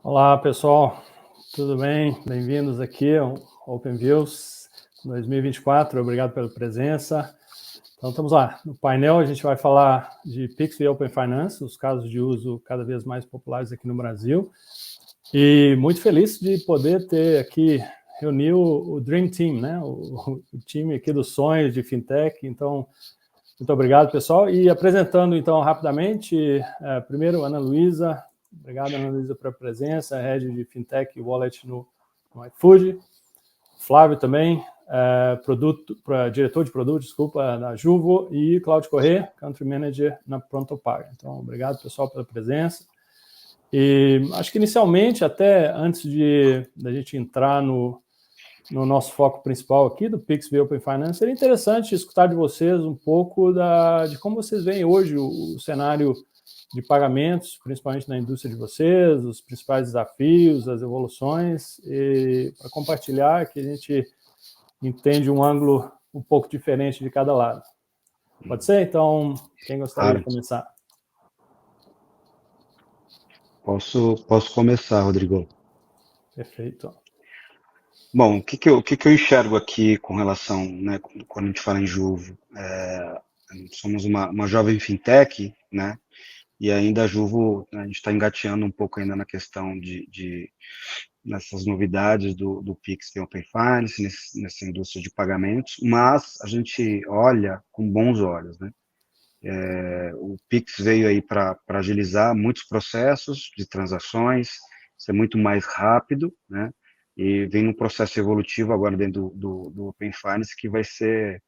Olá, pessoal, tudo bem? Bem-vindos aqui ao OpenViews 2024, obrigado pela presença. Então, estamos lá. No painel, a gente vai falar de Pix e Open Finance, os casos de uso cada vez mais populares aqui no Brasil. E muito feliz de poder ter aqui, reunir o Dream Team, né? O time aqui dos sonhos de fintech. Então, muito obrigado, pessoal. E apresentando, então, rapidamente, primeiro, Ana Luísa. Obrigado, Ana Luísa, pela presença, Head de Fintech e Wallet no iFood. Flávio também, diretor de produto, desculpa, da Juvo, e Cláudio Corrêa, Country Manager na Pronto Paga. Então, obrigado, pessoal, pela presença. E acho que, inicialmente, até antes da gente entrar no nosso foco principal aqui, do Pix via Open Finance, seria interessante escutar de vocês um pouco de como vocês veem hoje o cenário de pagamentos, principalmente na indústria de vocês, os principais desafios, as evoluções, e para compartilhar que a gente entende um ângulo um pouco diferente de cada lado. Pode ser? Então, quem gostaria de começar? Posso começar, Rodrigo. Perfeito. Bom, o que eu enxergo aqui com relação, né, quando a gente fala em Juvo? Somos uma jovem fintech, né? E ainda a Juvo, a gente está engateando um pouco ainda na questão nessas novidades do Pix e Open Finance, nessa indústria de pagamentos, mas a gente olha com bons olhos, né? O Pix veio aí para agilizar muitos processos de transações, ser muito mais rápido, né? E vem num processo evolutivo agora dentro do Open Finance que vai ser,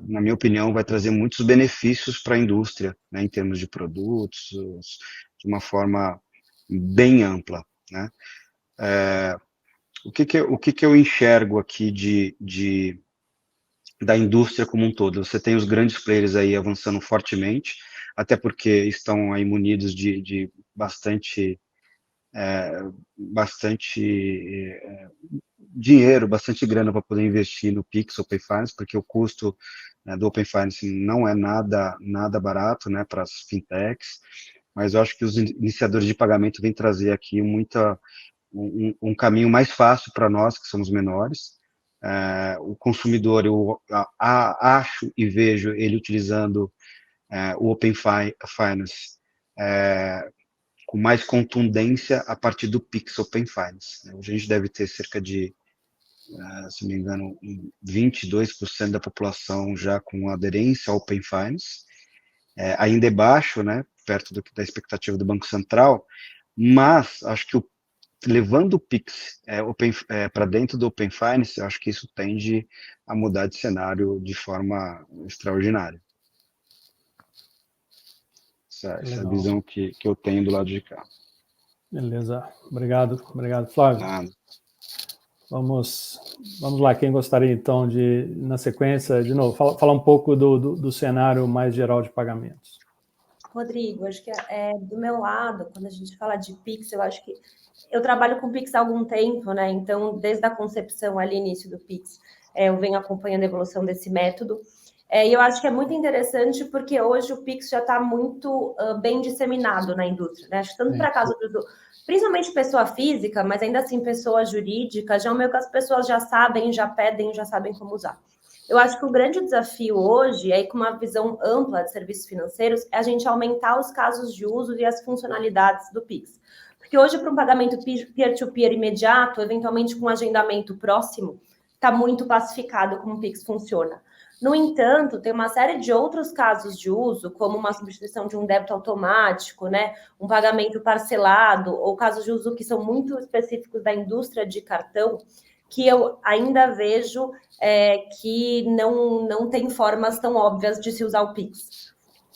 na minha opinião, vai trazer muitos benefícios para a indústria, né, em termos de produtos, de uma forma bem ampla, né? O que eu enxergo aqui da indústria como um todo? Você tem os grandes players aí avançando fortemente, até porque estão aí munidos de bastante dinheiro, bastante grana para poder investir no Pix Open Finance, porque o custo, né, do Open Finance não é nada barato, né, para as fintechs, mas eu acho que os iniciadores de pagamento vêm trazer aqui um caminho mais fácil para nós, que somos menores. O consumidor, eu acho e vejo ele utilizando o Open Finance com mais contundência a partir do Pix Open Finance. Hoje a gente deve ter cerca de, se não me engano, 22% da população já com aderência ao Open Finance. Ainda é baixo, né, perto da expectativa do Banco Central, mas acho que levando o Pix para dentro do Open Finance, eu acho que isso tende a mudar de cenário de forma extraordinária. Essa é a visão que eu tenho do lado de cá. Beleza, obrigado, Flávio. Vamos lá, quem gostaria então de, na sequência, de novo, falar um pouco do cenário mais geral de pagamentos. Rodrigo, acho que do meu lado, quando a gente fala de Pix, eu acho que eu trabalho com Pix há algum tempo, né? Então, desde a concepção ali, início do Pix, eu venho acompanhando a evolução desse método. E eu acho que é muito interessante porque hoje o Pix já está muito bem disseminado na indústria, né? Acho que tanto para caso do principalmente pessoa física, mas ainda assim pessoa jurídica, já é o meio que as pessoas já sabem, já pedem, já sabem como usar. Eu acho que o grande desafio hoje, aí com uma visão ampla de serviços financeiros, é a gente aumentar os casos de uso e as funcionalidades do Pix. Porque hoje, para um pagamento peer-to-peer imediato, eventualmente com um agendamento próximo, está muito pacificado como o Pix funciona. No entanto, tem uma série de outros casos de uso, como uma substituição de um débito automático, né, um pagamento parcelado, ou casos de uso que são muito específicos da indústria de cartão, que eu ainda vejo que não tem formas tão óbvias de se usar o Pix.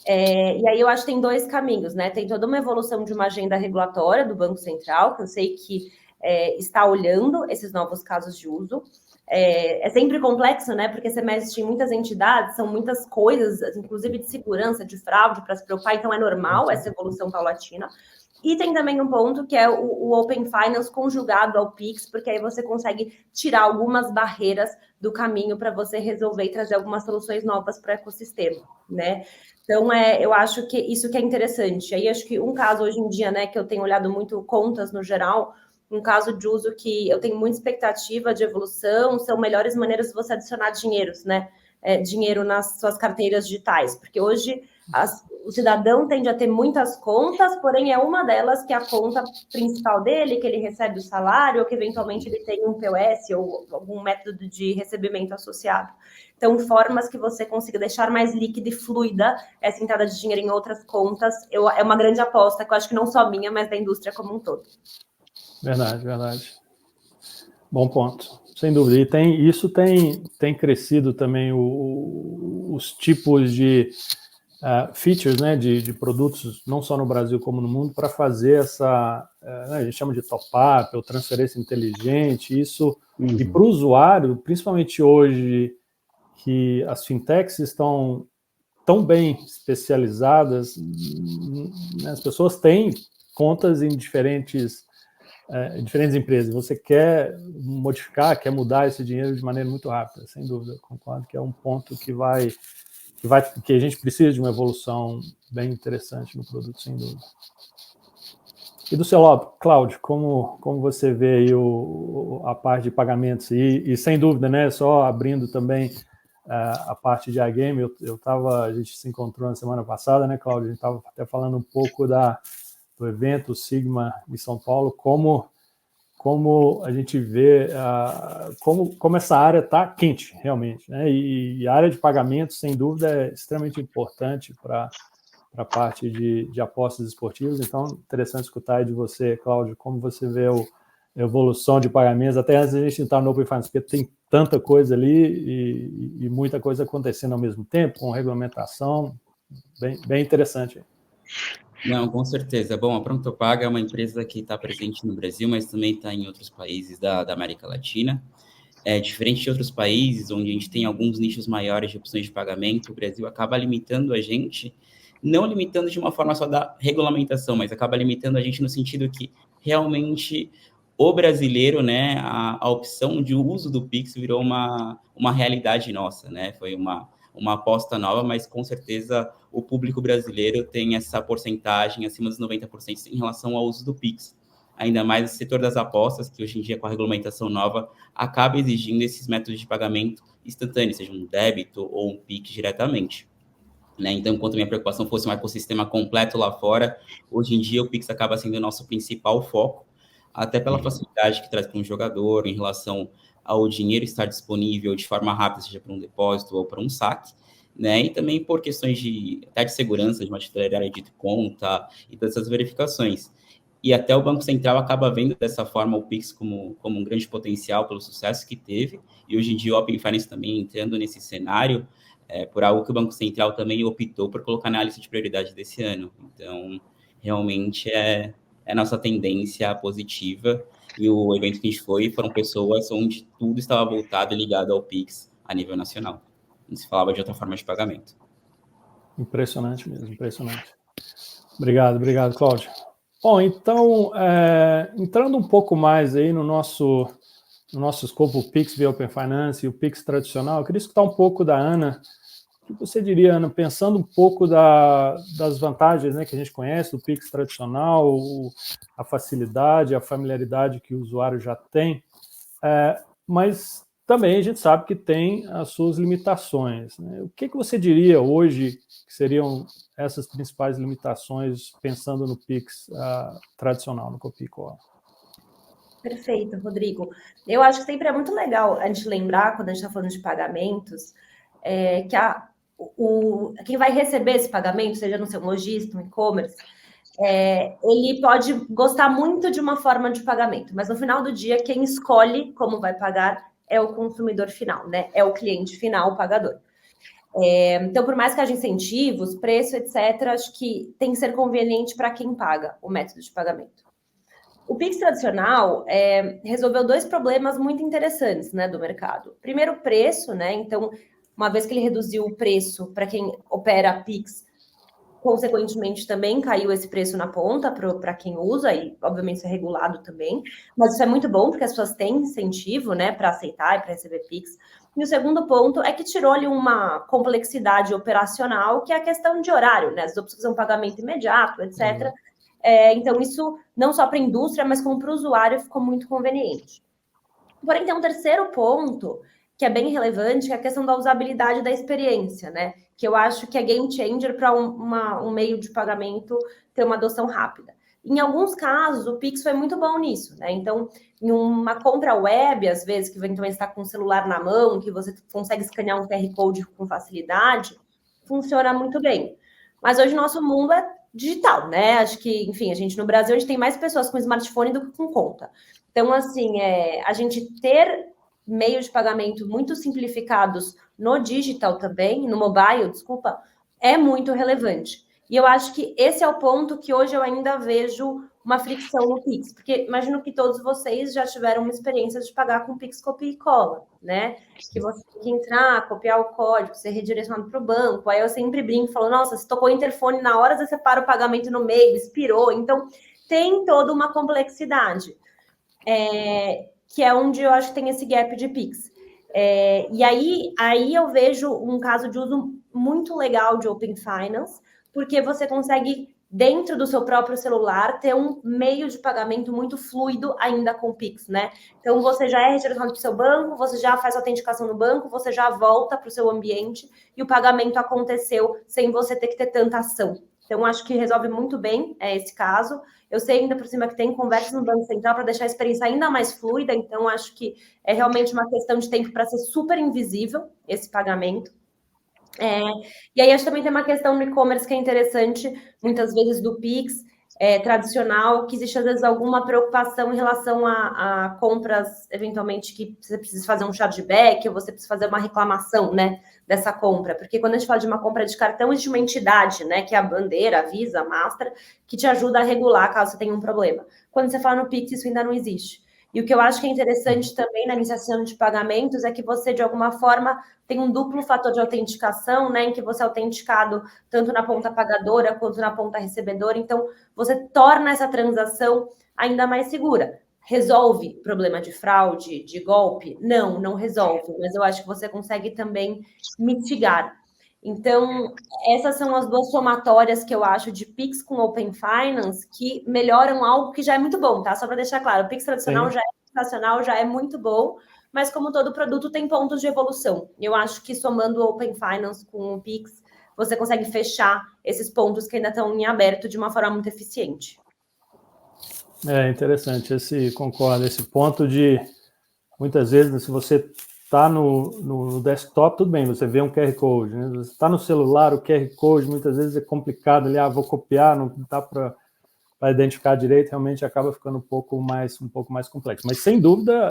E aí eu acho que tem dois caminhos, né? Tem toda uma evolução de uma agenda regulatória do Banco Central, que eu sei que está olhando esses novos casos de uso, É sempre complexo, né? Porque você mexe em muitas entidades, são muitas coisas, inclusive de segurança, de fraude, para se preocupar, então é normal essa evolução paulatina. E tem também um ponto que é o Open Finance conjugado ao Pix, porque aí você consegue tirar algumas barreiras do caminho para você resolver e trazer algumas soluções novas para o ecossistema, né? Então, eu acho que isso que é interessante. Aí, acho que um caso hoje em dia, né, que eu tenho olhado muito contas no geral, um caso de uso que eu tenho muita expectativa de evolução, são melhores maneiras de você adicionar dinheiros, né? Dinheiro nas suas carteiras digitais, porque hoje o cidadão tende a ter muitas contas, porém é uma delas que é a conta principal dele, que ele recebe o salário, ou que eventualmente ele tem um POS ou algum método de recebimento associado. Então, formas que você consiga deixar mais líquida e fluida essa entrada de dinheiro em outras contas, é uma grande aposta, que eu acho que não só minha, mas da indústria como um todo. Verdade, verdade. Bom ponto, sem dúvida. E isso tem crescido também os tipos de features, né, de produtos, não só no Brasil como no mundo, para fazer essa, a gente chama de top-up ou transferência inteligente, isso, e para o usuário, principalmente hoje, que as fintechs estão tão bem especializadas, né, as pessoas têm contas em diferentes empresas. Você quer modificar, quer mudar esse dinheiro de maneira muito rápida, sem dúvida. Concordo que é um ponto que a gente precisa de uma evolução bem interessante no produto, sem dúvida. E do seu lado, Cláudio, como você vê aí a parte de pagamentos? E sem dúvida, né, só abrindo também a parte de iGame, a gente se encontrou na semana passada, né, Cláudio? A gente estava até falando um pouco do evento Sigma em São Paulo, como a gente vê, como essa área está quente, realmente, né? E a área de pagamentos, sem dúvida, é extremamente importante para a parte de apostas esportivas. Então, interessante escutar aí de você, Cláudio, como você vê a evolução de pagamentos, até antes da gente entrar no Open Finance, porque tem tanta coisa ali e muita coisa acontecendo ao mesmo tempo, com regulamentação, bem interessante. Não, com certeza. Bom, a Pronto Paga é uma empresa que está presente no Brasil, mas também está em outros países da América Latina. Diferente de outros países, onde a gente tem alguns nichos maiores de opções de pagamento, o Brasil acaba limitando a gente, não limitando de uma forma só da regulamentação, mas acaba limitando a gente no sentido que realmente o brasileiro, né, a opção de uso do Pix virou uma realidade nossa, né? Foi uma aposta nova, mas com certeza o público brasileiro tem essa porcentagem acima dos 90% em relação ao uso do Pix. Ainda mais o setor das apostas, que hoje em dia, com a regulamentação nova, acaba exigindo esses métodos de pagamento instantâneo, seja um débito ou um Pix diretamente. Né? Então, enquanto minha preocupação fosse um ecossistema completo lá fora, hoje em dia o Pix acaba sendo o nosso principal foco, até pela facilidade que traz para um jogador em relação ao dinheiro estar disponível de forma rápida, seja para um depósito ou para um saque, né? E também por questões até de segurança, de uma titularidade de conta e todas essas verificações. E até o Banco Central acaba vendo dessa forma o Pix como um grande potencial pelo sucesso que teve, e hoje em dia o Open Finance também entrando nesse cenário, por algo que o Banco Central também optou por colocar na lista de prioridade desse ano. Então, realmente é a nossa tendência positiva, e o evento que a gente foram pessoas onde tudo estava voltado e ligado ao Pix a nível nacional. Não se falava de outra forma de pagamento. Impressionante mesmo, impressionante. Obrigado, Cláudio. Bom, então, entrando um pouco mais aí no nosso escopo, o Pix via Open Finance e o Pix tradicional, eu queria escutar um pouco da Ana. O que você diria, Ana, pensando um pouco das vantagens, né, que a gente conhece do Pix tradicional, a facilidade, a familiaridade que o usuário já tem, mas também a gente sabe que tem as suas limitações, né? O que você diria hoje que seriam essas principais limitações pensando no Pix tradicional, no Copicó? Perfeito, Rodrigo. Eu acho que sempre é muito legal a gente lembrar, quando a gente está falando de pagamentos, que quem vai receber esse pagamento, seja no seu lojista, no e-commerce, ele pode gostar muito de uma forma de pagamento, mas no final do dia, quem escolhe como vai pagar é o consumidor final, né? É o cliente final, o pagador. Então, por mais que haja incentivos, preço, etc., acho que tem que ser conveniente para quem paga o método de pagamento. O Pix tradicional resolveu 2 problemas muito interessantes, né, do mercado. Primeiro, o preço, né? Então, uma vez que ele reduziu o preço para quem opera Pix, consequentemente também caiu esse preço na ponta para quem usa, e obviamente isso é regulado também, mas isso é muito bom porque as pessoas têm incentivo, né, para aceitar e para receber Pix. E o segundo ponto é que tirou ali uma complexidade operacional, que é a questão de horário, né, as pessoas precisam de um pagamento imediato, etc. Então isso não só para a indústria, mas como para o usuário ficou muito conveniente. Porém, tem um terceiro ponto que é bem relevante, que é a questão da usabilidade da experiência, né? Que eu acho que é game changer para um meio de pagamento ter uma adoção rápida. Em alguns casos, o Pix foi muito bom nisso, né? Então, em uma compra web, às vezes, que eventualmente está com o celular na mão, que você consegue escanear um QR Code com facilidade, funciona muito bem. Mas hoje o nosso mundo é digital, né? Acho que, enfim, a gente no Brasil, a gente tem mais pessoas com smartphone do que com conta. Então, assim, a gente ter meios de pagamento muito simplificados no digital também, no mobile, desculpa, é muito relevante. E eu acho que esse é o ponto que hoje eu ainda vejo uma fricção no Pix, porque imagino que todos vocês já tiveram uma experiência de pagar com Pix copia e cola, né? Que você tem que entrar, copiar o código, ser redirecionado para o banco. Aí eu sempre brinco, falo, nossa, se tocou o interfone na hora, você para o pagamento no meio, expirou. Então, tem toda uma complexidade. Que é onde eu acho que tem esse gap de Pix. E aí eu vejo um caso de uso muito legal de Open Finance, porque você consegue, dentro do seu próprio celular, ter um meio de pagamento muito fluido ainda com Pix, né? Então, você já é redirecionado para o seu banco, você já faz a autenticação no banco, você já volta para o seu ambiente e o pagamento aconteceu sem você ter que ter tanta ação. Então, acho que resolve muito bem esse caso. Eu sei ainda por cima que tem conversas no Banco Central para deixar a experiência ainda mais fluida, então acho que é realmente uma questão de tempo para ser super invisível esse pagamento. E aí acho que também tem uma questão no e-commerce que é interessante, muitas vezes do Pix tradicional, que existe às vezes alguma preocupação em relação a compras, eventualmente, que você precisa fazer um chargeback, ou você precisa fazer uma reclamação, né, dessa compra. Porque quando a gente fala de uma compra de cartão, existe uma entidade, né, que é a Bandeira, a Visa, a Master, que te ajuda a regular caso você tenha um problema. Quando você fala no Pix, isso ainda não existe. E o que eu acho que é interessante também na iniciação de pagamentos é que você, de alguma forma, tem um duplo fator de autenticação, né, em que você é autenticado tanto na ponta pagadora quanto na ponta recebedora. Então, você torna essa transação ainda mais segura. Resolve problema de fraude, de golpe? Não, não resolve, mas eu acho que você consegue também mitigar. Então, essas são as 2 somatórias que eu acho de Pix com Open Finance que melhoram algo que já é muito bom, tá? Só para deixar claro, o Pix tradicional já é sensacional, já é muito bom, mas como todo produto tem pontos de evolução. Eu acho que somando o Open Finance com o Pix, você consegue fechar esses pontos que ainda estão em aberto de uma forma muito eficiente. Interessante, concordo, esse ponto de, muitas vezes, se você está no desktop, tudo bem, você vê um QR Code, né? Você está no celular, o QR Code muitas vezes é complicado, ali, vou copiar, não dá para identificar direito, realmente acaba ficando um pouco mais complexo. Mas, sem dúvida,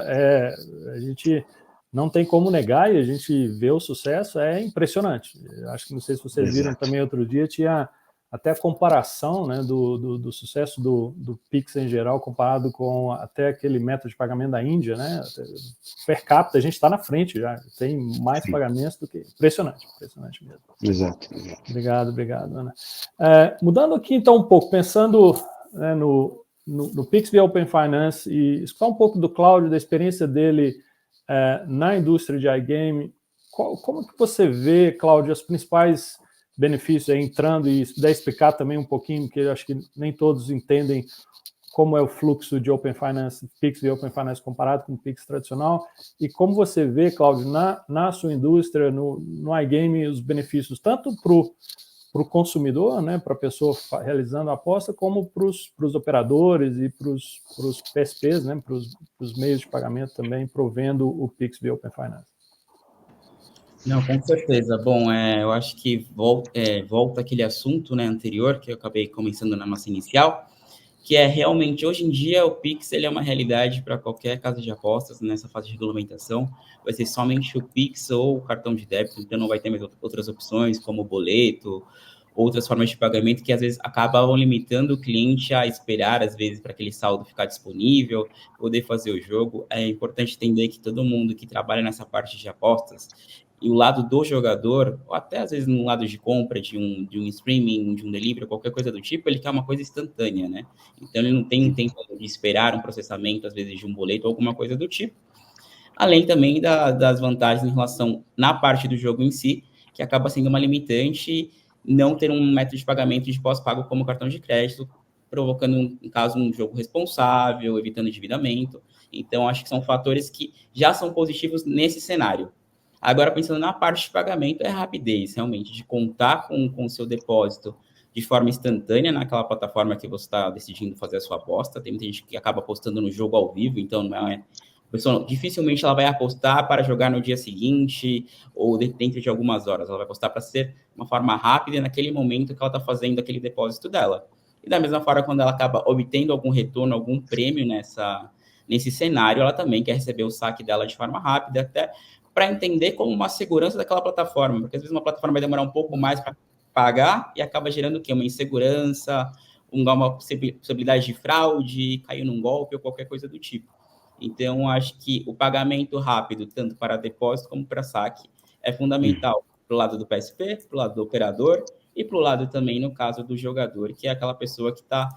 a gente não tem como negar e a gente vê o sucesso, é impressionante. Acho que, não sei se vocês viram também outro dia, tinha até a comparação, né, do sucesso do Pix em geral, comparado com até aquele método de pagamento da Índia, né? Per capita, a gente está na frente já, tem mais pagamentos do que... Impressionante mesmo. Exato. Obrigado, Ana. Mudando aqui, então, um pouco, pensando, né, no Pix via Open Finance e escutar um pouco do Cláudio, da experiência dele na indústria de iGaming, como que você vê, Cláudio, os principais benefícios aí, entrando e puder explicar também um pouquinho, porque eu acho que nem todos entendem como é o fluxo de Open Finance, Pix e Open Finance comparado com o Pix tradicional, e como você vê, Cláudio, na sua indústria, no iGaming, os benefícios tanto para o consumidor, né, para a pessoa realizando a aposta, como para os operadores e para os PSPs, né, para os meios de pagamento também, provendo o Pix via Open Finance. Não, com certeza. Bom, eu acho que volta aquele assunto, né, anterior, que eu acabei começando na nossa inicial, que é realmente, hoje em dia, o Pix ele é uma realidade para qualquer casa de apostas nessa fase de regulamentação. Vai ser somente o Pix ou o cartão de débito, então não vai ter mais outras opções, como o boleto outras formas de pagamento que às vezes acabavam limitando o cliente a esperar, às vezes, para aquele saldo ficar disponível, poder fazer o jogo. É importante entender que todo mundo que trabalha nessa parte de apostas, e o lado do jogador, ou até às vezes no lado de compra de um streaming, de um delivery, qualquer coisa do tipo, ele quer uma coisa instantânea, né? Então ele não tem um tempo de esperar um processamento, às vezes de um boleto ou alguma coisa do tipo. Além também das vantagens em relação na parte do jogo em si, que acaba sendo uma limitante não ter um método de pagamento de pós-pago como cartão de crédito, provocando, no caso, um jogo responsável, evitando endividamento. Então, acho que são fatores que já são positivos nesse cenário. Agora, pensando na parte de pagamento, é a rapidez, realmente, de contar com o seu depósito de forma instantânea naquela plataforma que você está decidindo fazer a sua aposta. Tem muita gente que acaba apostando no jogo ao vivo, então não é... A pessoa, dificilmente ela vai apostar para jogar no dia seguinte ou dentro de algumas horas. Ela vai apostar para ser uma forma rápida naquele momento que ela está fazendo aquele depósito dela. E da mesma forma, quando ela acaba obtendo algum retorno, algum prêmio nesse cenário, ela também quer receber o saque dela de forma rápida, até para entender como uma segurança daquela plataforma, porque às vezes uma plataforma vai demorar um pouco mais para pagar e acaba gerando o quê? Uma insegurança, uma possibilidade de fraude, cair num golpe ou qualquer coisa do tipo. Então, acho que o pagamento rápido, tanto para depósito como para saque, é fundamental para o lado do PSP, para o lado do operador e para o lado também, no caso, do jogador, que é aquela pessoa que está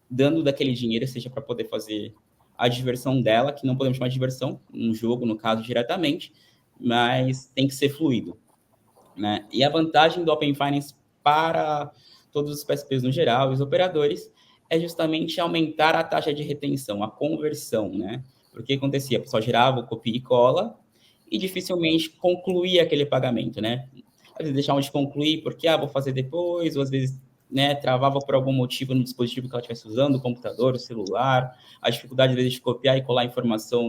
dando daquele dinheiro, seja para poder fazer a diversão dela, que não podemos chamar de diversão, um jogo, no caso, diretamente, mas tem que ser fluido, né? E a vantagem do Open Finance para todos os PSPs no geral e os operadores é justamente aumentar a taxa de retenção, a conversão, né? Porque acontecia, o pessoal gerava o copia e cola e dificilmente concluía aquele pagamento, né? Às vezes deixavam de concluir porque, vou fazer depois, ou às vezes, né, travava por algum motivo no dispositivo que ela estivesse usando, o computador, o celular, a dificuldade, às vezes, de copiar e colar informação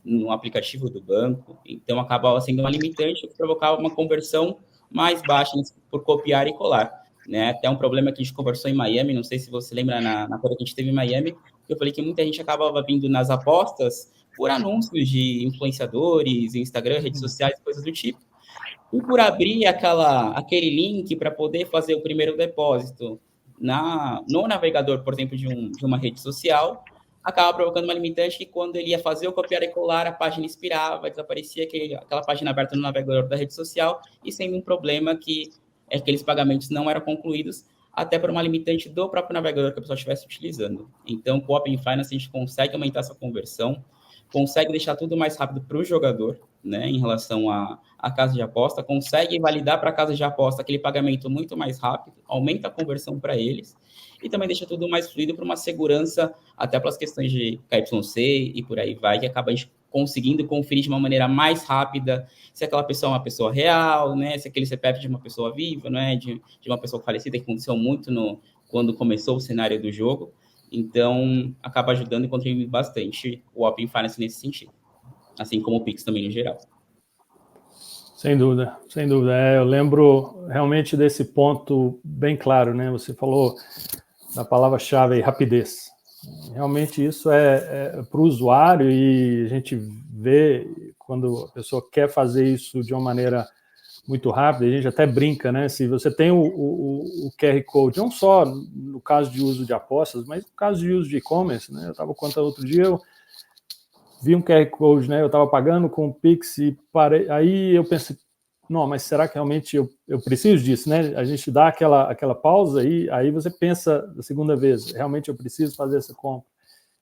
no aplicativo do banco. Então, acabava sendo uma limitante que provocava uma conversão mais baixa por copiar e colar, né? Até um problema que a gente conversou em Miami, não sei se você lembra na coisa que a gente teve em Miami, que eu falei que muita gente acabava vindo nas apostas por anúncios de influenciadores, Instagram, redes sociais, coisas do tipo. E por abrir aquele link para poder fazer o primeiro depósito no navegador, por exemplo, de uma rede social, acaba provocando uma limitante que quando ele ia fazer o copiar e colar, a página expirava, desaparecia aquela página aberta no navegador da rede social, e sendo um problema que aqueles pagamentos não eram concluídos, até por uma limitante do próprio navegador que a pessoa estivesse utilizando. Então, com o Open Finance, a gente consegue aumentar essa conversão, consegue deixar tudo mais rápido para o jogador, né, em relação à casa de aposta, consegue validar para a casa de aposta aquele pagamento muito mais rápido, aumenta a conversão para eles, e também deixa tudo mais fluido para uma segurança, até pelas questões de KYC e por aí vai, que acaba a gente conseguindo conferir de uma maneira mais rápida se aquela pessoa é uma pessoa real, né, se aquele CPF é de uma pessoa viva, né, de uma pessoa falecida, que aconteceu muito quando começou o cenário do jogo. Então, acaba ajudando e contribuindo bastante o Open Finance nesse sentido, assim como o Pix também no geral. Sem dúvida, sem dúvida. Eu lembro realmente desse ponto bem claro, né? Você falou da palavra-chave aí, rapidez. Realmente isso é para o usuário, e a gente vê quando a pessoa quer fazer isso de uma maneira muito rápida, a gente até brinca, né? Se você tem o QR Code, não só no caso de uso de apostas, mas no caso de uso de e-commerce, né? Eu estava contando outro dia, eu vi um QR Code, né? Eu estava pagando com o Pix e parei. Aí eu pensei, não, mas será que realmente eu preciso disso, né? A gente dá aquela pausa e aí você pensa da segunda vez, realmente eu preciso fazer essa compra.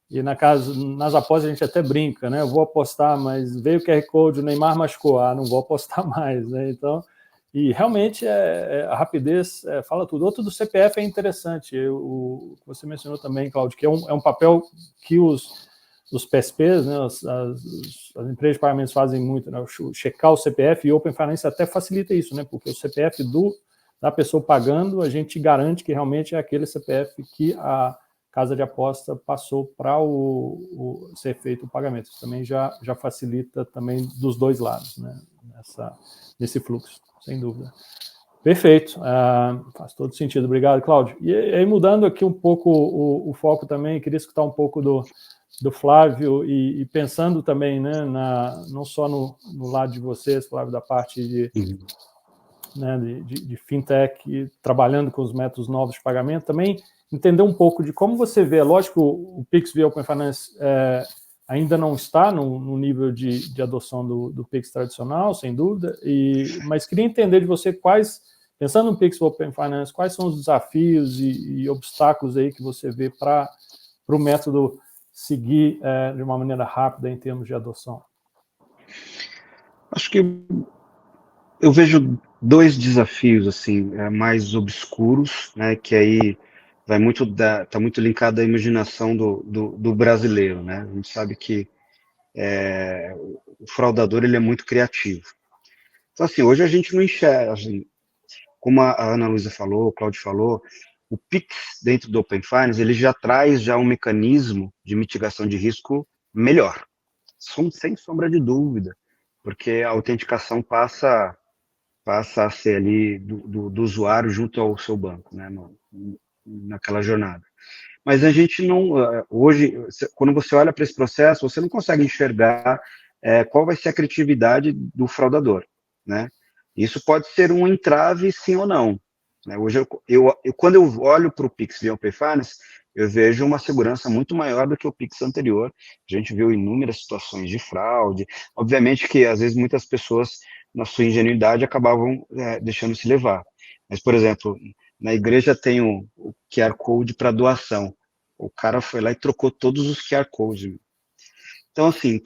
E nas apostas a gente até brinca, né? Eu vou apostar, mas veio o QR Code, o Neymar machucou, não vou apostar mais, né? Então, e realmente a rapidez fala tudo. Outro do CPF é interessante, o que você mencionou também, Cláudio, que é um papel que os PSPs, né, as empresas de pagamentos fazem muito, né? Checar o CPF, e o Open Finance até facilita isso, né? Porque o CPF da pessoa pagando, a gente garante que realmente é aquele CPF que a casa de aposta passou para ser feito o pagamento. Isso também já facilita também dos dois lados, né? Nesse fluxo, sem dúvida. Perfeito, faz todo sentido. Obrigado, Cláudio. E aí, mudando aqui um pouco o foco também, queria escutar um pouco do Flávio e pensando também, né, não só no lado de vocês, Flávio, da parte né, de fintech, trabalhando com os métodos novos de pagamento, também entender um pouco de como você vê. Lógico, o Pix via Open Finance ainda não está no nível de adoção do Pix tradicional, sem dúvida, mas queria entender de você pensando no Pix Open Finance, quais são os desafios e obstáculos aí que você vê para o método seguir de uma maneira rápida em termos de adoção? Acho que eu vejo dois desafios assim mais obscuros, né, que aí tá muito linkado à imaginação do brasileiro, né? A gente sabe que o fraudador ele é muito criativo. Então assim, hoje a gente não enxerga, assim, como a Ana Luísa falou, o Cláudio falou, o Pix dentro do Open Finance ele já traz um mecanismo de mitigação de risco melhor, sem sombra de dúvida, porque a autenticação passa a ser ali do usuário junto ao seu banco, né, naquela jornada. Mas a gente não, hoje, quando você olha para esse processo, você não consegue enxergar qual vai ser a criatividade do fraudador, né? Isso pode ser um entrave, sim ou não. Né? Hoje, quando eu olho para o Pix via Open Finance, eu vejo uma segurança muito maior do que o Pix anterior. A gente viu inúmeras situações de fraude. Obviamente que, às vezes, muitas pessoas, na sua ingenuidade, acabavam deixando se levar. Mas, por exemplo, na igreja tem o QR Code para doação. O cara foi lá e trocou todos os QR Codes. Então, assim,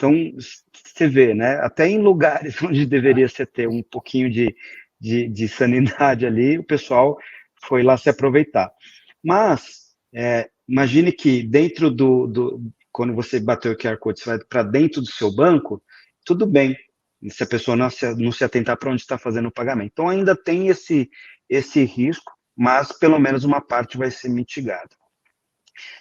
você vê, né? Até em lugares onde deveria se ter um pouquinho de sanidade ali, o pessoal foi lá se aproveitar. Mas, imagine que dentro quando você bateu o QR Code, você vai para dentro do seu banco, tudo bem, se a pessoa não se atentar para onde está fazendo o pagamento. Então, ainda tem esse risco, mas pelo menos uma parte vai ser mitigada.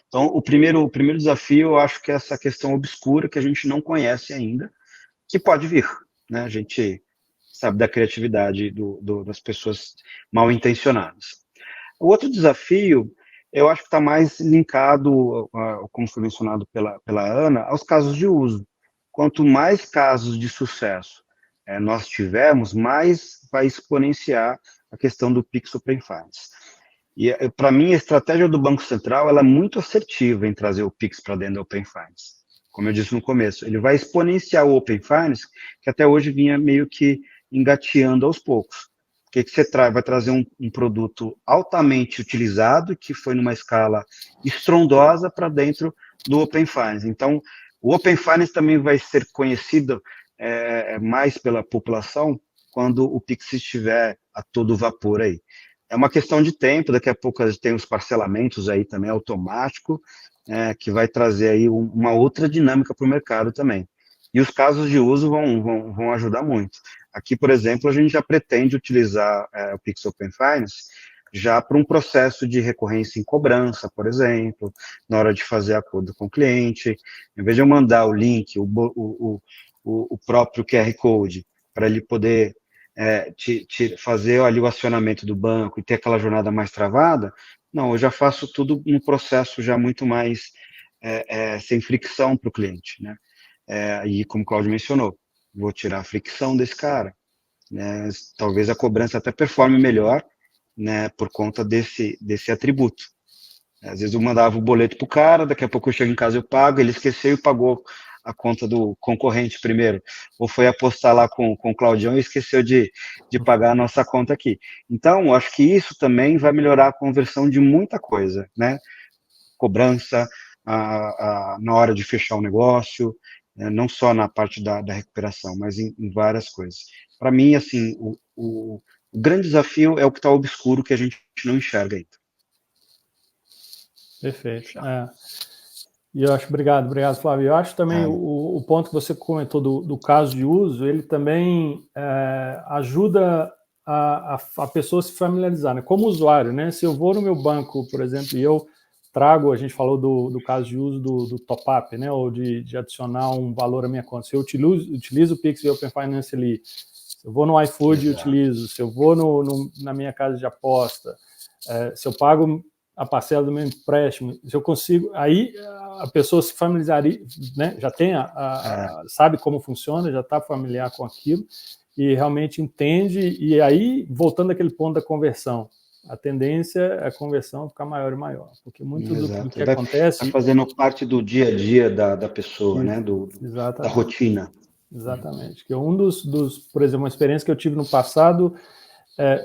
Então, o primeiro desafio, eu acho que é essa questão obscura que a gente não conhece ainda, que pode vir, né? A gente sabe da criatividade das pessoas mal intencionadas. O outro desafio, eu acho que está mais linkado, como foi mencionado pela Ana, aos casos de uso. Quanto mais casos de sucesso nós tivermos, mais vai exponenciar a questão do Pix Open Finance. E, para mim, a estratégia do Banco Central ela é muito assertiva em trazer o Pix para dentro do Open Finance. Como eu disse no começo, ele vai exponenciar o Open Finance, que até hoje vinha meio que engateando aos poucos. O que você vai trazer um produto altamente utilizado, que foi numa escala estrondosa para dentro do Open Finance. Então, o Open Finance também vai ser conhecido mais pela população quando o Pix estiver a todo vapor aí. É uma questão de tempo, daqui a pouco a gente tem os parcelamentos aí também automático, que vai trazer aí uma outra dinâmica para o mercado também. E os casos de uso vão ajudar muito. Aqui, por exemplo, a gente já pretende utilizar o Pix Open Finance já para um processo de recorrência em cobrança, por exemplo, na hora de fazer acordo com o cliente. Em vez de eu mandar o link, o próprio QR Code, para ele poder fazer ali o acionamento do banco e ter aquela jornada mais travada, não, eu já faço tudo num processo já muito mais sem fricção para o cliente, né? E como o Cláudio mencionou, vou tirar a fricção desse cara, né? Talvez a cobrança até performe melhor, né, por conta desse atributo. Às vezes eu mandava o boleto para o cara, daqui a pouco eu chego em casa e eu pago, ele esqueceu e pagou a conta do concorrente primeiro, ou foi apostar lá com o Claudião e esqueceu de pagar a nossa conta aqui. Então, acho que isso também vai melhorar a conversão de muita coisa, né? Cobrança, na hora de fechar o negócio, não só na parte da recuperação, mas em várias coisas. Para mim, assim, o grande desafio é o que está obscuro, que a gente não enxerga ainda. Perfeito. E eu acho, obrigado, Flávio. Eu acho também o ponto que você comentou do caso de uso, ele também ajuda a pessoa se familiarizar, né? Como usuário, né? Se eu vou no meu banco, por exemplo, e eu trago, a gente falou do caso de uso do top-up, né? Ou de adicionar um valor à minha conta. Se eu utilizo o Pix e Open Finance ali, se eu vou no iFood e utilizo, se eu vou na minha casa de aposta, se eu pago a parcela do meu empréstimo, se eu consigo, aí a pessoa se familiariza, né? Já tem sabe como funciona, já está familiar com aquilo, e realmente entende, e aí, voltando àquele ponto da conversão, a tendência é a conversão ficar maior e maior, porque muito do que acontece... Vai fazendo parte do dia a dia da pessoa, né? Da rotina. Exatamente. Que por exemplo, uma experiência que eu tive no passado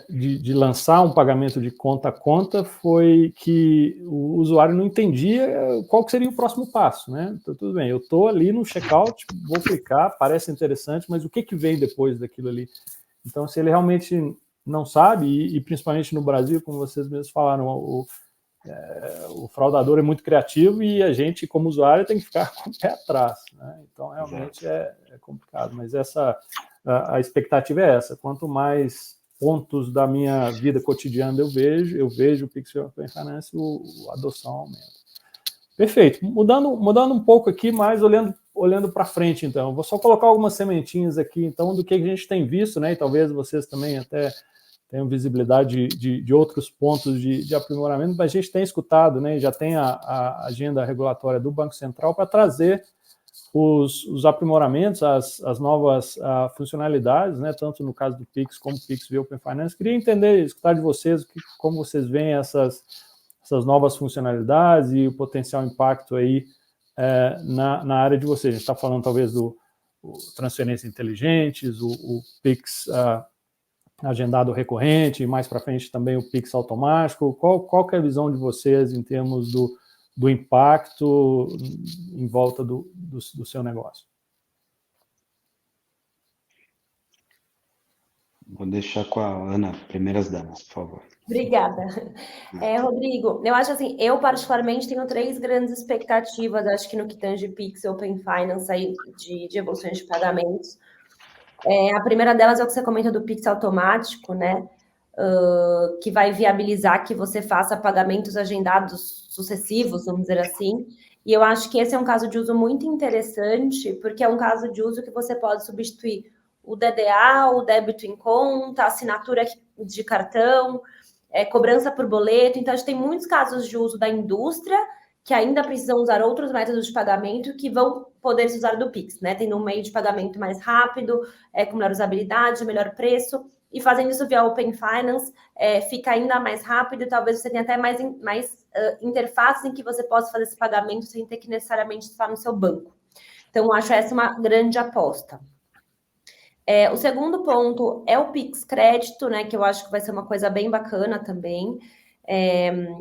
de lançar um pagamento de conta a conta foi que o usuário não entendia qual que seria o próximo passo, né? Então, tudo bem, eu estou ali no checkout, vou clicar, parece interessante, mas o que vem depois daquilo ali? Então, se ele realmente não sabe, e principalmente no Brasil, como vocês mesmos falaram, o fraudador é muito criativo e a gente, como usuário, tem que ficar com o pé atrás, né? Então, realmente é complicado, mas a expectativa é essa. Quanto mais pontos da minha vida cotidiana eu vejo o Pix Open Finance, a adoção aumenta. Perfeito. Mudando um pouco aqui, mas olhando para frente, então. Vou só colocar algumas sementinhas aqui, então, do que a gente tem visto, né? E talvez vocês também até tenham visibilidade de outros pontos de aprimoramento, mas a gente tem escutado, né? Já tem a agenda regulatória do Banco Central para trazer os aprimoramentos, as novas funcionalidades, né, tanto no caso do Pix como Pix via Open Finance. Queria entender, escutar de vocês, como vocês veem essas novas funcionalidades e o potencial impacto aí na área de vocês. A gente está falando talvez do transferências inteligentes, o Pix agendado recorrente, e mais para frente também o Pix automático. Qual que é a visão de vocês em termos do impacto em volta do seu negócio? Vou deixar com a Ana, primeiras damas, por favor. Obrigada. Rodrigo, eu acho assim, eu particularmente tenho 3 grandes expectativas, acho que no que tange Pix Open Finance aí de evoluções de pagamentos. A primeira delas é o que você comenta do Pix automático, né? Que vai viabilizar que você faça pagamentos agendados sucessivos, vamos dizer assim. E eu acho que esse é um caso de uso muito interessante, porque é um caso de uso que você pode substituir o DDA, o débito em conta, assinatura de cartão, cobrança por boleto. Então, a gente tem muitos casos de uso da indústria que ainda precisam usar outros métodos de pagamento que vão poder se usar do Pix, né? Tendo um meio de pagamento mais rápido, com melhor usabilidade, melhor preço. E fazendo isso via Open Finance, fica ainda mais rápido, e talvez você tenha até mais interfaces em que você possa fazer esse pagamento sem ter que necessariamente estar no seu banco. Então, eu acho essa uma grande aposta. O segundo ponto é o Pix Crédito, né, que eu acho que vai ser uma coisa bem bacana também.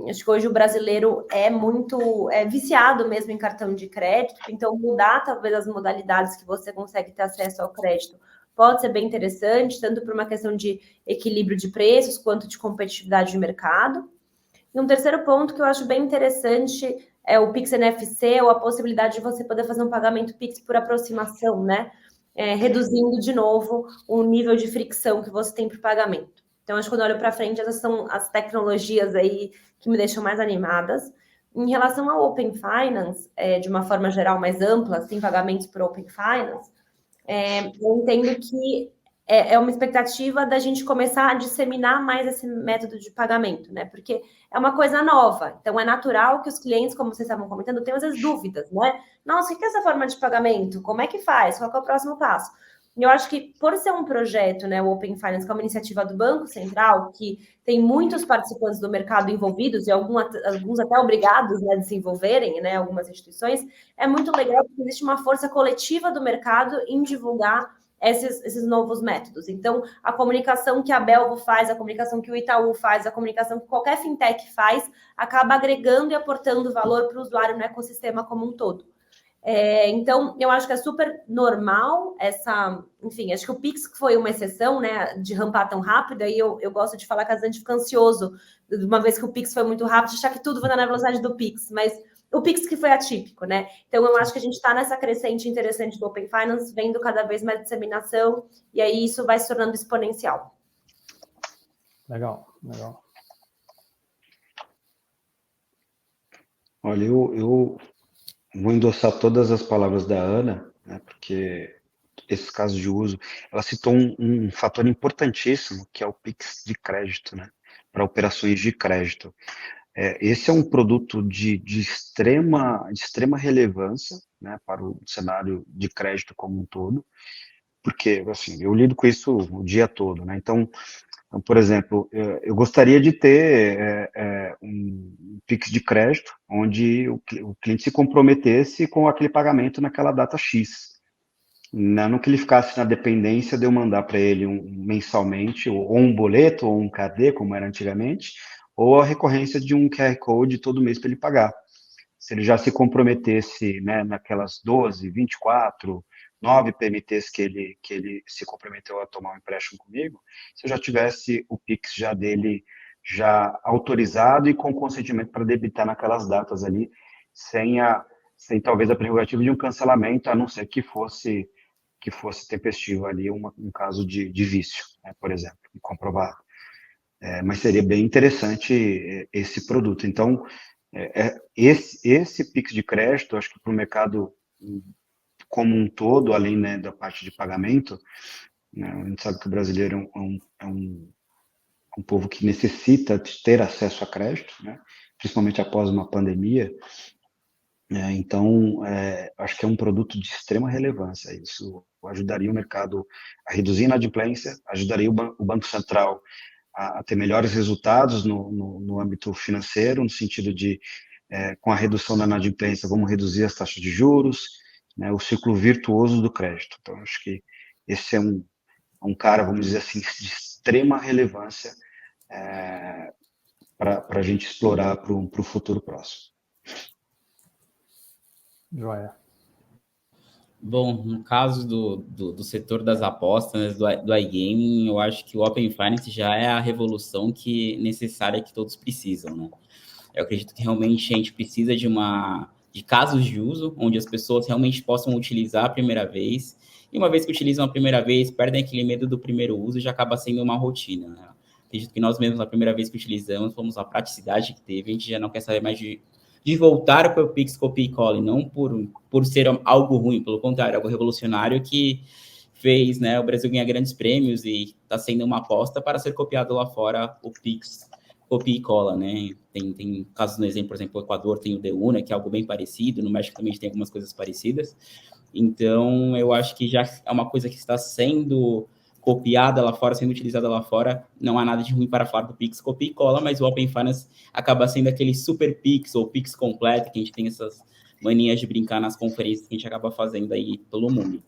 Acho que hoje o brasileiro é muito viciado mesmo em cartão de crédito, então mudar talvez as modalidades que você consegue ter acesso ao crédito pode ser bem interessante, tanto por uma questão de equilíbrio de preços, quanto de competitividade de mercado. E um terceiro ponto que eu acho bem interessante é o Pix NFC, ou a possibilidade de você poder fazer um pagamento Pix por aproximação, né? Reduzindo de novo o nível de fricção que você tem para o pagamento. Então, acho que quando eu olho para frente, essas são as tecnologias aí que me deixam mais animadas. Em relação ao Open Finance, de uma forma geral mais ampla, assim, pagamentos por Open Finance, eu entendo que é uma expectativa da gente começar a disseminar mais esse método de pagamento, né? Porque é uma coisa nova, então é natural que os clientes, como vocês estavam comentando, tenham às vezes dúvidas, né? Nossa, o que é essa forma de pagamento? Como é que faz? Qual é o próximo passo? E eu acho que, por ser um projeto, né, o Open Finance, que é uma iniciativa do Banco Central, que tem muitos participantes do mercado envolvidos, e alguns até obrigados, né, de se envolverem, né, algumas instituições, é muito legal porque existe uma força coletiva do mercado em divulgar esses novos métodos. Então, a comunicação que a Belvo faz, a comunicação que o Itaú faz, a comunicação que qualquer fintech faz, acaba agregando e aportando valor para o usuário no ecossistema como um todo. Então, eu acho que é super normal enfim, acho que o Pix foi uma exceção, né, de rampar tão rápido, aí eu gosto de falar que a gente fica ansioso, uma vez que o Pix foi muito rápido, achar que tudo vai na velocidade do Pix, mas o Pix que foi atípico, né? Então, eu acho que a gente está nessa crescente interessante do Open Finance, vendo cada vez mais disseminação, e aí isso vai se tornando exponencial. Legal. Olha, eu vou endossar todas as palavras da Ana, né, porque esses casos de uso, ela citou um fator importantíssimo, que é o Pix de crédito, né, para operações de crédito. Esse é um produto de extrema relevância, né, para o cenário de crédito como um todo, porque, assim, eu lido com isso o dia todo, né? Então, por exemplo, eu gostaria de ter um Pix de crédito, onde o cliente se comprometesse com aquele pagamento naquela data X, não que ele ficasse na dependência de eu mandar para ele mensalmente, ou um boleto, ou um KD, como era antigamente, ou a recorrência de um QR Code todo mês para ele pagar. Se ele já se comprometesse, né, naquelas 12, 24, 9 PMTs que ele se comprometeu a tomar um empréstimo comigo, se eu já tivesse o Pix já dele já autorizado e com consentimento para debitar naquelas datas ali, sem talvez a prerrogativa de um cancelamento, a não ser que fosse tempestivo ali um caso de vício, né, por exemplo, comprovado. Mas seria bem interessante esse produto. Então, esse Pix de crédito, acho que para o mercado como um todo, além, né, da parte de pagamento, né, a gente sabe que o brasileiro é um povo que necessita de ter acesso a crédito, né, principalmente após uma pandemia. Então, acho que é um produto de extrema relevância. Isso ajudaria o mercado a reduzir a inadimplência, ajudaria o Banco Central a ter melhores resultados no âmbito financeiro, no sentido de, com a redução da inadimplência, vamos reduzir as taxas de juros, né, o ciclo virtuoso do crédito. Então, acho que esse é um cara, vamos dizer assim, de extrema relevância para a gente explorar para o futuro próximo. Joia. Bom, no caso do setor das apostas, do iGaming, eu acho que o Open Finance já é a revolução necessária que todos precisam, né? Eu acredito que realmente a gente precisa de casos de uso, onde as pessoas realmente possam utilizar a primeira vez, e uma vez que utilizam a primeira vez, perdem aquele medo do primeiro uso e já acaba sendo uma rotina, né? Acredito que nós mesmos, a primeira vez que utilizamos, fomos a praticidade que teve, a gente já não quer saber mais de voltar para o Pix Copia e Cola, não por ser algo ruim, pelo contrário, algo revolucionário que fez, né, o Brasil ganhar grandes prêmios e está sendo uma aposta para ser copiado lá fora o Pix Copia e Cola, né? Tem casos no exemplo, por exemplo, o Equador tem o Deuna, que é algo bem parecido, no México também tem algumas coisas parecidas. Então, eu acho que já é uma coisa que está sendo copiada lá fora, sendo utilizada lá fora, não há nada de ruim para falar do Pix Copia e Cola, mas o Open Finance acaba sendo aquele super Pix ou Pix completo, que a gente tem essas manias de brincar nas conferências que a gente acaba fazendo aí pelo mundo.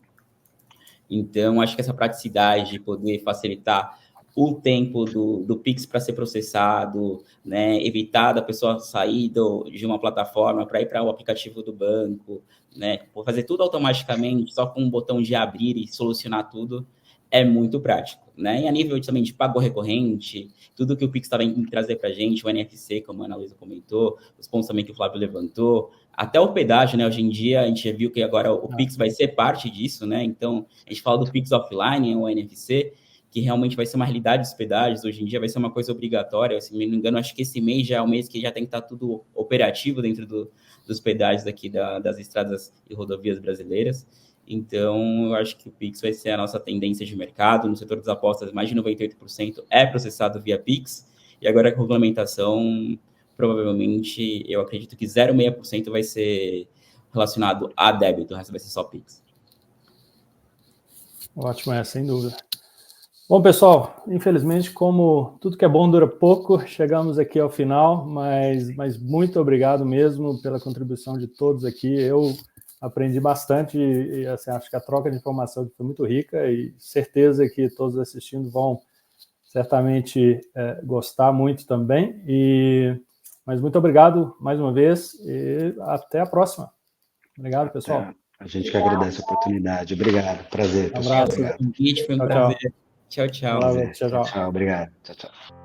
Então, acho que essa praticidade de poder facilitar o tempo do Pix para ser processado, né, evitar da pessoa sair de uma plataforma para ir para o aplicativo do banco, né, fazer tudo automaticamente, só com um botão de abrir e solucionar tudo, é muito prático, né? E a nível também de pago recorrente, tudo que o Pix está vindo trazer para a gente, o NFC, como a Ana Luísa comentou, os pontos também que o Flávio levantou, até o pedágio, né? Hoje em dia, a gente já viu que agora o Pix vai ser parte disso, né? Então, a gente fala do Pix offline, o NFC, que realmente vai ser uma realidade dos pedágios, hoje em dia vai ser uma coisa obrigatória, se não me engano, acho que esse mês já é o mês que já tem que estar tudo operativo dentro dos pedágios aqui das estradas e rodovias brasileiras. Então, eu acho que o Pix vai ser a nossa tendência de mercado. No setor das apostas, mais de 98% é processado via Pix. E agora com a regulamentação, provavelmente, eu acredito que 0,6% vai ser relacionado a débito, o resto vai ser só Pix. Ótimo, sem dúvida. Bom, pessoal, infelizmente, como tudo que é bom dura pouco, chegamos aqui ao final, mas muito obrigado mesmo pela contribuição de todos aqui. Eu aprendi bastante e assim, acho que a troca de informação foi muito rica e certeza que todos assistindo vão certamente gostar muito também. Mas muito obrigado mais uma vez e até a próxima. Obrigado, pessoal. A gente que agradece a oportunidade. Obrigado. Prazer, pessoal. Abraço. Obrigado. Foi um prazer. Tchau, tchau. Tchau, obrigado. Tchau, tchau.